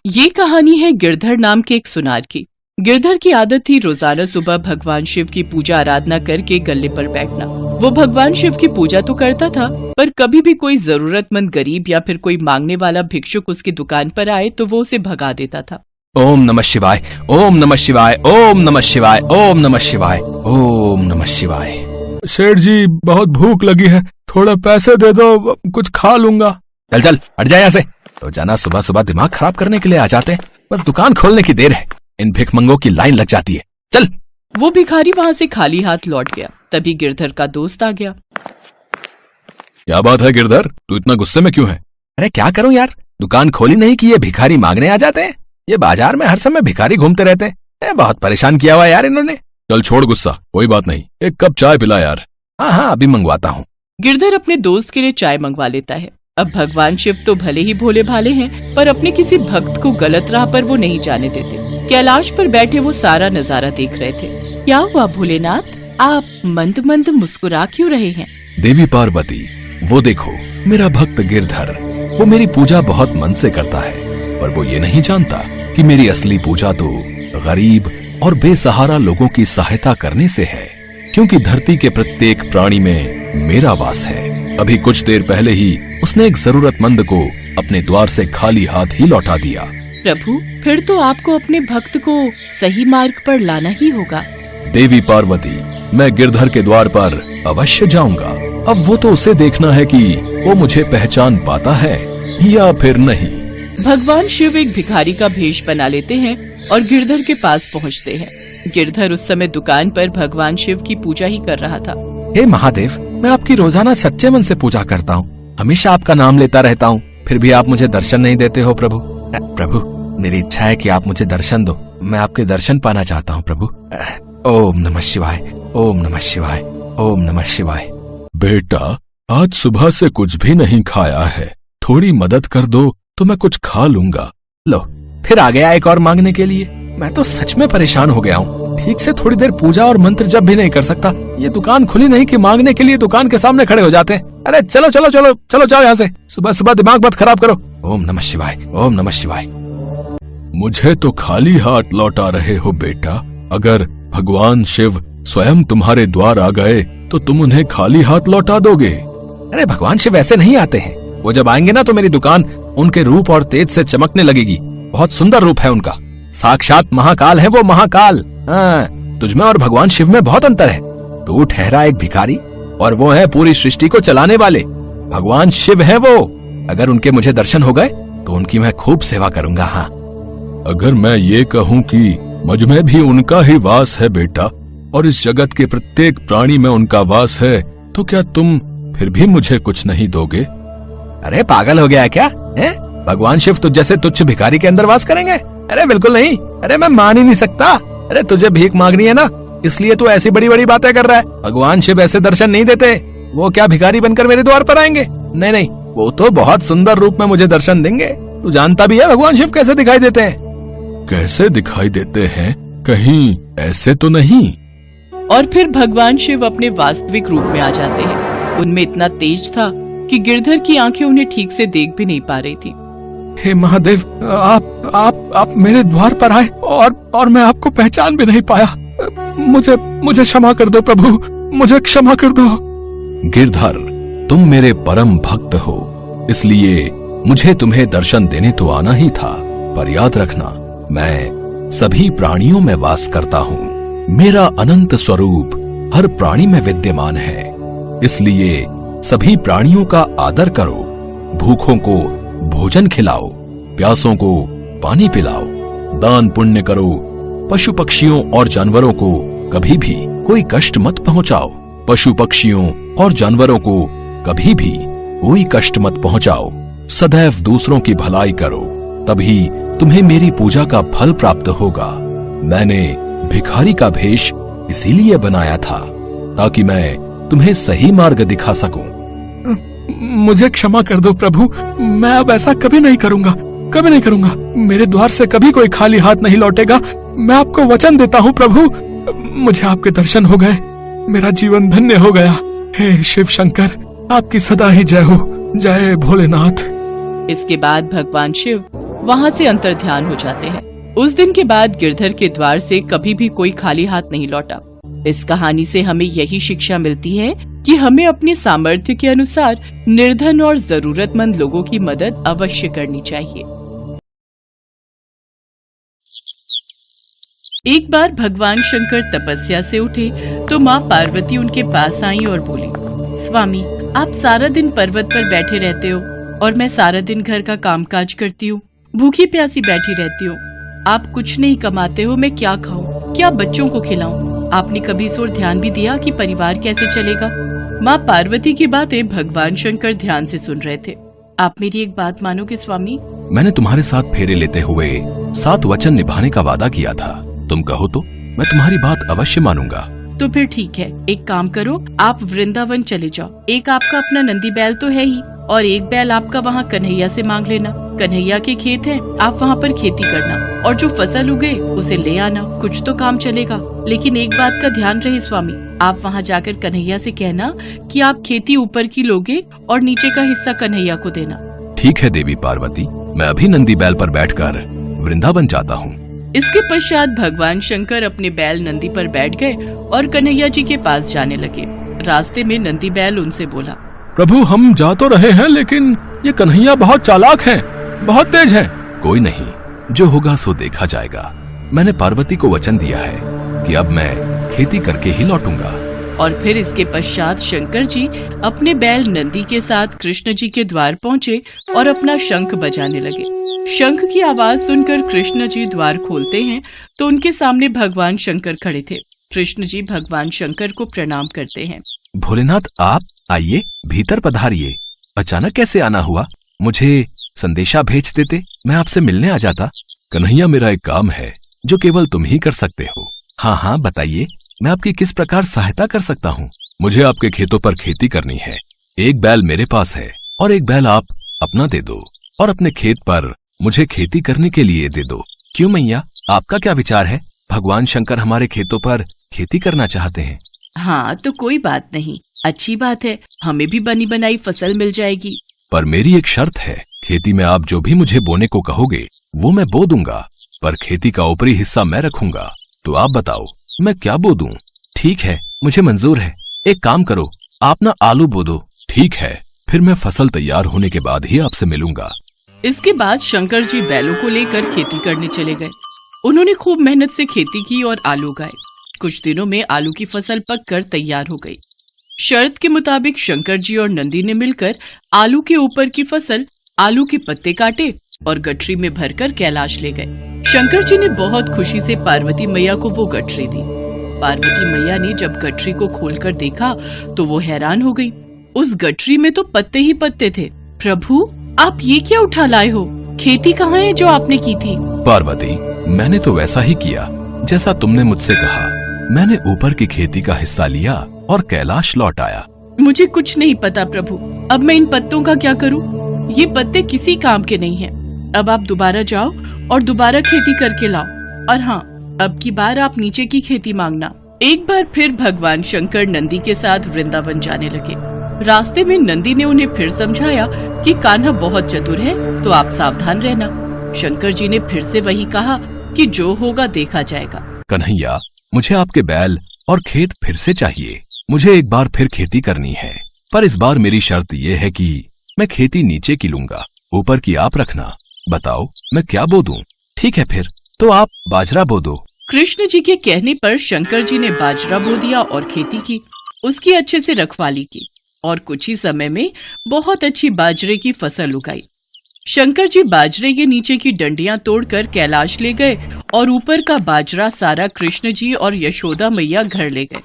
ये कहानी है गिरधर नाम के एक सुनार की। गिरधर की आदत थी रोजाना सुबह भगवान शिव की पूजा आराधना करके गल्ले पर बैठना। वो भगवान शिव की पूजा तो करता था, पर कभी भी कोई जरूरतमंद गरीब या फिर कोई मांगने वाला भिक्षुक उसकी दुकान पर आए तो वो उसे भगा देता था। ओम नमः शिवाय, ओम नमः शिवाय, ओम नमः शिवाय, ओम नमः शिवाय, ओम नमः शिवाय। सेठ जी, बहुत भूख लगी है, थोड़ा पैसे दे दो, कुछ खा लूंगा। चल चल हट जाए यहाँ से। तो जाना सुबह सुबह दिमाग खराब करने के लिए आ जाते हैं। बस दुकान खोलने की देर है, इन भिखमंगों की लाइन लग जाती है। चल। वो भिखारी वहाँ से खाली हाथ लौट गया। तभी गिरधर का दोस्त आ गया। क्या बात है गिरधर, तू इतना गुस्से में क्यों है? अरे क्या करूं यार, दुकान खोली नहीं कि ये भिखारी मांगने आ जाते हैं। ये बाजार में हर समय भिखारी घूमते रहते हैं। बहुत परेशान किया हुआ यार इन्होंने। चल छोड़ गुस्सा, कोई बात नहीं, एक कप चाय पिला यार। हाँ अभी मंगवाता हूँ। गिरधर अपने दोस्त के लिए चाय मंगवा लेता है। अब भगवान शिव तो भले ही भोले भाले हैं, पर अपने किसी भक्त को गलत राह पर वो नहीं जाने देते। कैलाश पर बैठे वो सारा नजारा देख रहे थे। क्या हुआ भोलेनाथ, आप मंद मंद मुस्कुरा क्यों रहे हैं? देवी पार्वती, वो देखो मेरा भक्त गिरधर, वो मेरी पूजा बहुत मन से करता है, पर वो ये नहीं जानता कि मेरी असली पूजा तो गरीब और बेसहारा लोगों की सहायता करने से है, क्योंकि धरती के प्रत्येक प्राणी में मेरा वास है। अभी कुछ देर पहले ही उसने एक जरूरतमंद को अपने द्वार से खाली हाथ ही लौटा दिया। प्रभु, फिर तो आपको अपने भक्त को सही मार्ग पर लाना ही होगा। देवी पार्वती, मैं गिरधर के द्वार पर अवश्य जाऊंगा। अब वो तो उसे देखना है कि वो मुझे पहचान पाता है या फिर नहीं। भगवान शिव एक भिखारी का भेष बना लेते हैं और गिरधर के पास पहुंचते हैं। गिरधर उस समय दुकान पर भगवान शिव की पूजा ही कर रहा था। हे महादेव, मैं आपकी रोजाना सच्चे मन से पूजा करता हूँ, हमेशा आपका नाम लेता रहता हूँ, फिर भी आप मुझे दर्शन नहीं देते हो प्रभु। प्रभु, मेरी इच्छा है कि आप मुझे दर्शन दो, मैं आपके दर्शन पाना चाहता हूँ प्रभु। ओम नमः शिवाय, ओम नमः शिवाय, ओम नमः शिवाय। बेटा, आज सुबह से कुछ भी नहीं खाया है, थोड़ी मदद कर दो तो मैं कुछ खा लूंगा। लो, फिर आ गया एक और मांगने के लिए। मैं तो सच में परेशान हो गया हूँ, ठीक से थोड़ी देर पूजा और मंत्र जप भी नहीं कर सकता। ये दुकान खुली नहीं कि मांगने के लिए दुकान के सामने खड़े हो जाते हैं। अरे चलो चलो चलो चलो जाओ यहाँ से, सुबह सुबह दिमाग मत खराब करो। ओम नमः शिवाय, ओम नमः शिवाय। मुझे तो खाली हाथ लौटा रहे हो बेटा। अगर भगवान शिव स्वयं तुम्हारे द्वार आ गए तो तुम उन्हें खाली हाथ लौटा दोगे? अरे भगवान शिव ऐसे नहीं आते हैं, वो जब आएंगे ना तो मेरी दुकान उनके रूप और तेज से चमकने लगेगी। बहुत सुंदर रूप है उनका, साक्षात महाकाल है वो, महाकाल। हाँ, तुझमें और भगवान शिव में बहुत अंतर है। तू ठहरा एक भिखारी और वो है पूरी सृष्टि को चलाने वाले। भगवान शिव है वो। अगर उनके मुझे दर्शन हो गए तो उनकी मैं खूब सेवा करूंगा। हाँ, अगर मैं ये कहूँ कि मुझ में भी उनका ही वास है बेटा, और इस जगत के प्रत्येक प्राणी में उनका वास है, तो क्या तुम फिर भी मुझे कुछ नहीं दोगे? अरे पागल हो गया है क्या है? भगवान शिव तुझ जैसे तुच्छ भिखारी के अंदर वास करेंगे? अरे बिल्कुल नहीं। अरे मैं मान ही नहीं सकता। अरे तुझे भीख मांगनी है ना, इसलिए तू ऐसी बड़ी बड़ी बातें कर रहा है। भगवान शिव ऐसे दर्शन नहीं देते। वो क्या भिखारी बनकर मेरे द्वार पर आएंगे? नहीं नहीं, वो तो बहुत सुंदर रूप में मुझे दर्शन देंगे। तू जानता भी है भगवान शिव कैसे दिखाई देते हैं। कैसे दिखाई देते हैं? कहीं ऐसे तो नहीं? और फिर भगवान शिव अपने वास्तविक रूप में आ जाते हैं। उनमें इतना तेज था कि गिरधर की आंखें उन्हें ठीक से देख भी नहीं पा रही थी। हे महादेव, आप मेरे द्वार पर आए और मैं आपको पहचान भी नहीं पाया। मुझे क्षमा कर दो प्रभु, मुझे क्षमा कर दो। गिरधर, तुम मेरे परम भक्त हो, इसलिए मुझे तुम्हें दर्शन देने तो आना ही था, पर याद रखना मैं सभी प्राणियों में वास करता हूँ। मेरा अनंत स्वरूप हर प्राणी में विद्यमान है, इसलिए सभी प्राणियों का आदर करो। भूखों को भोजन खिलाओ, प्यासों को पानी पिलाओ, दान पुण्य करो। पशु पक्षियों और जानवरों को कभी भी कोई कष्ट मत पहुंचाओ। पशु पक्षियों और जानवरों को कभी भी कोई कष्ट मत पहुंचाओ। सदैव दूसरों की भलाई करो, तभी तुम्हें मेरी पूजा का फल प्राप्त होगा। मैंने भिखारी का भेष इसीलिए बनाया था ताकि मैं तुम्हें सही मार्ग दिखा सकूं। मुझे क्षमा कर दो प्रभु, मैं अब ऐसा कभी नहीं करूंगा, कभी नहीं करूंगा। मेरे द्वार से कभी कोई खाली हाथ नहीं लौटेगा। मैं आपको वचन देता हूँ प्रभु। मुझे आपके दर्शन हो गए, मेरा जीवन धन्य हो गया। हे शिव शंकर, आपकी सदा ही जय हो। जय भोलेनाथ। इसके बाद भगवान शिव वहाँ से अंतर्ध्यान हो जाते हैं। उस दिन के बाद गिरधर के द्वार से कभी भी कोई खाली हाथ नहीं लौटा। इस कहानी से हमें यही शिक्षा मिलती है कि हमें अपने सामर्थ्य के अनुसार निर्धन और जरूरतमंद लोगों की मदद अवश्य करनी चाहिए। एक बार भगवान शंकर तपस्या से उठे तो माँ पार्वती उनके पास आई और बोली, स्वामी, आप सारा दिन पर्वत पर बैठे रहते हो और मैं सारा दिन घर का कामकाज करती हूँ, भूखी प्यासी बैठी रहती हूँ। आप कुछ नहीं कमाते हो, मैं क्या खाऊं, क्या बच्चों को खिलाऊं? आपने कभी इस ओर ध्यान भी दिया कि परिवार कैसे चलेगा? माँ पार्वती की बातें भगवान शंकर ध्यान से सुन रहे थे। आप मेरी एक बात मानोगे स्वामी? मैंने तुम्हारे साथ फेरे लेते हुए 7 वचन निभाने का वादा किया था। तुम कहो तो मैं तुम्हारी बात अवश्य मानूंगा। तो फिर ठीक है, एक काम करो, आप वृंदावन चले जाओ। एक आपका अपना नंदी बैल तो है ही, और एक बैल आपका वहाँ कन्हैया से मांग लेना। कन्हैया के खेत हैं, आप वहाँ पर खेती करना और जो फसल उगे उसे ले आना। कुछ तो काम चलेगा। लेकिन एक बात का ध्यान रहे स्वामी, आप वहाँ जाकर कन्हैया से कहना कि आप खेती ऊपर की लोगे और नीचे का हिस्सा कन्हैया को देना। ठीक है देवी पार्वती, मैं अभी नंदी बैल पर बैठकर वृंदावन जाता हूँ। इसके पश्चात भगवान शंकर अपने बैल नंदी पर बैठ गए और कन्हैया जी के पास जाने लगे। रास्ते में नंदी बैल उनसे बोला, प्रभु, हम जा तो रहे हैं लेकिन ये कन्हैया बहुत चालाक हैं, बहुत तेज हैं। कोई नहीं, जो होगा सो देखा जाएगा। मैंने पार्वती को वचन दिया है कि अब मैं खेती करके ही लौटूंगा। और फिर इसके पश्चात शंकर जी अपने बैल नंदी के साथ कृष्ण जी के द्वार पहुँचे और अपना शंख बजाने लगे। शंख की आवाज सुनकर कृष्ण जी द्वार खोलते हैं तो उनके सामने भगवान शंकर खड़े थे। कृष्ण जी भगवान शंकर को प्रणाम करते हैं। भोलेनाथ, आप आइए, भीतर पधारिए। अचानक कैसे आना हुआ? मुझे संदेशा भेज देते, मैं आपसे मिलने आ जाता। कन्हैया, मेरा एक काम है जो केवल तुम ही कर सकते हो। हाँ हाँ, बताइए, मैं आपकी किस प्रकार सहायता कर सकता हूँ? मुझे आपके खेतों पर खेती करनी है। एक बैल मेरे पास है और एक बैल आप अपना दे दो और अपने खेत पर मुझे खेती करने के लिए दे दो। क्यों मैया, आपका क्या विचार है? भगवान शंकर हमारे खेतों पर खेती करना चाहते हैं। हाँ, तो कोई बात नहीं, अच्छी बात है, हमें भी बनी बनाई फसल मिल जाएगी। पर मेरी एक शर्त है, खेती में आप जो भी मुझे बोने को कहोगे वो मैं बो दूंगा, पर खेती का ऊपरी हिस्सा मैं रखूंगा। तो आप बताओ मैं क्या बो दूं? ठीक है, मुझे मंजूर है। एक काम करो, आप ना आलू बो दो। ठीक है, फिर मैं फसल तैयार होने के बाद ही आपसे मिलूंगा। इसके बाद शंकर जी बैलों को लेकर खेती करने चले गए। उन्होंने खूब मेहनत से खेती की और आलू उगाए। कुछ दिनों में आलू की फसल पककर तैयार हो गई। शर्त के मुताबिक शंकर जी और नंदी ने मिलकर आलू के ऊपर की फसल, आलू के पत्ते काटे और गठरी में भरकर कैलाश ले गए। शंकर जी ने बहुत खुशी से पार्वती मैया को वो गठरी दी। पार्वती मैया ने जब गठरी को खोलकर देखा तो वो हैरान हो गई। उस गठरी में तो पत्ते ही पत्ते थे। प्रभु, आप ये क्या उठा लाए हो? खेती कहाँ है जो आपने की थी? पार्वती, मैंने तो वैसा ही किया जैसा तुमने मुझसे कहा। मैंने ऊपर की खेती का हिस्सा लिया और कैलाश लौट आया। मुझे कुछ नहीं पता प्रभु, अब मैं इन पत्तों का क्या करूं? ये पत्ते किसी काम के नहीं हैं। अब आप दोबारा जाओ और दोबारा खेती करके लाओ। और हाँ, अब की बार आप नीचे की खेती मांगना। एक बार फिर भगवान शंकर नंदी के साथ वृंदावन जाने लगे। रास्ते में नंदी ने उन्हें फिर समझाया कि कान्हा बहुत चतुर है, तो आप सावधान रहना। शंकर जी ने फिर से वही कहा कि जो होगा देखा जाएगा। कन्हैया, मुझे आपके बैल और खेत फिर से चाहिए। मुझे एक बार फिर खेती करनी है, पर इस बार मेरी शर्त ये है कि मैं खेती नीचे की लूंगा, ऊपर की आप रखना। बताओ मैं क्या बो दूं? ठीक है, फिर तो आप बाजरा बो दो। कृष्ण जी के कहने पर शंकर जी ने बाजरा बो दिया और खेती की। उसकी अच्छे से रखवाली की और कुछ ही समय में बहुत अच्छी बाजरे की फसल उगाई। शंकर जी बाजरे के नीचे की डंडियां तोड़कर कैलाश ले गए और ऊपर का बाजरा सारा कृष्ण जी और यशोदा मैया घर ले गए।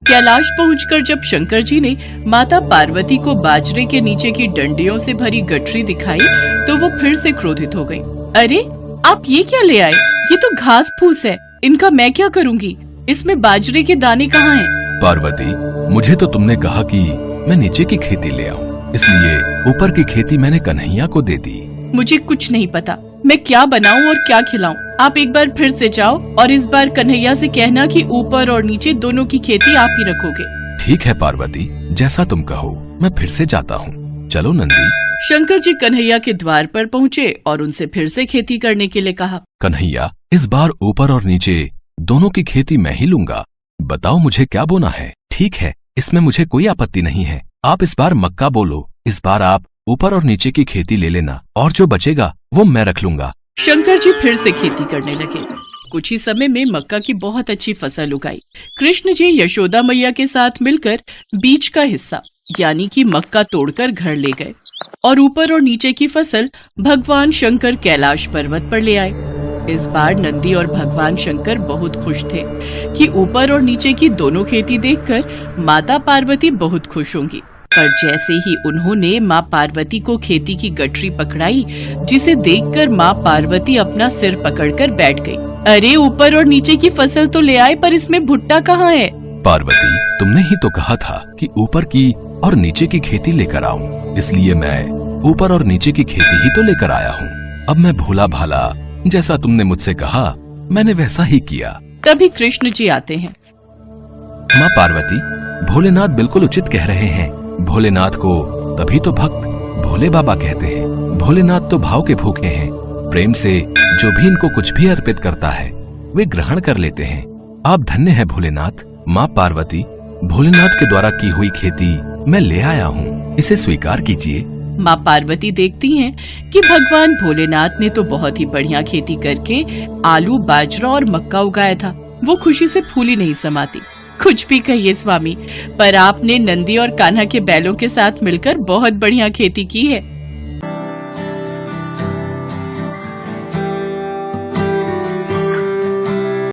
कैलाश पहुंचकर जब शंकर जी ने माता पार्वती को बाजरे के नीचे की डंडियों से भरी गठरी दिखाई तो वो फिर से क्रोधित हो गई। अरे, आप ये क्या ले आए? ये तो घास फूस है, इनका मैं क्या करूंगी? इसमें बाजरे के दाने कहाँ हैं? पार्वती, मुझे तो तुमने कहा कि मैं नीचे की खेती ले आऊं, इसलिए ऊपर की खेती मैंने कन्हैया को दे दी। मुझे कुछ नहीं पता, मैं क्या बनाऊं और क्या खिलाऊं। आप एक बार फिर से जाओ और इस बार कन्हैया से कहना कि ऊपर और नीचे दोनों की खेती आप ही रखोगे। ठीक है पार्वती, जैसा तुम कहो, मैं फिर से जाता हूँ। चलो नंदी, शंकर जी कन्हैया के द्वार पर पहुँचे और उनसे फिर से खेती करने के लिए कहा। कन्हैया, इस बार ऊपर और नीचे दोनों की खेती मैं ही लूंगा। बताओ मुझे क्या बोना है। ठीक है, इसमें मुझे कोई आपत्ति नहीं है। आप इस बार मक्का बोलो। इस बार आप ऊपर और नीचे की खेती ले लेना और जो बचेगा वो मैं रख लूंगा। शंकर जी फिर से खेती करने लगे। कुछ ही समय में मक्का की बहुत अच्छी फसल उगाई। कृष्ण जी यशोदा मैया के साथ मिलकर बीज का हिस्सा यानी कि मक्का तोड़कर घर ले गए और ऊपर और नीचे की फसल भगवान शंकर कैलाश पर्वत पर ले आए। इस बार नंदी और भगवान शंकर बहुत खुश थे कि ऊपर और नीचे की दोनों खेती देखकर माता पार्वती बहुत खुश होंगी। पर जैसे ही उन्होंने माँ पार्वती को खेती की गठरी पकड़ाई, जिसे देखकर माँ पार्वती अपना सिर पकड़कर बैठ गई। अरे, ऊपर और नीचे की फसल तो ले आए, पर इसमें भुट्टा कहाँ है? पार्वती, तुमने ही तो कहा था कि ऊपर की और नीचे की खेती लेकर आऊं, इसलिए मैं ऊपर और नीचे की खेती ही तो लेकर आया हूँ। अब मैं भोला भाला, जैसा तुमने मुझसे कहा मैंने वैसा ही किया। तभी कृष्ण जी आते हैं। माँ पार्वती, भोलेनाथ बिल्कुल उचित कह रहे हैं। भोलेनाथ को तभी तो भक्त भोले बाबा कहते हैं। भोलेनाथ तो भाव के भूखे हैं। प्रेम से जो भी इनको कुछ भी अर्पित करता है वे ग्रहण कर लेते हैं। आप धन्य हैं भोलेनाथ। माँ पार्वती, भोलेनाथ के द्वारा की हुई खेती मैं ले आया हूँ, इसे स्वीकार कीजिए। माँ पार्वती देखती हैं कि भगवान भोलेनाथ ने तो बहुत ही बढ़िया खेती करके आलू, बाजरा और मक्का उगाया था। वो खुशी से फूली नहीं समाती। कुछ भी कहिए स्वामी, पर आपने नंदी और कान्हा के बैलों के साथ मिलकर बहुत बढ़िया खेती की है।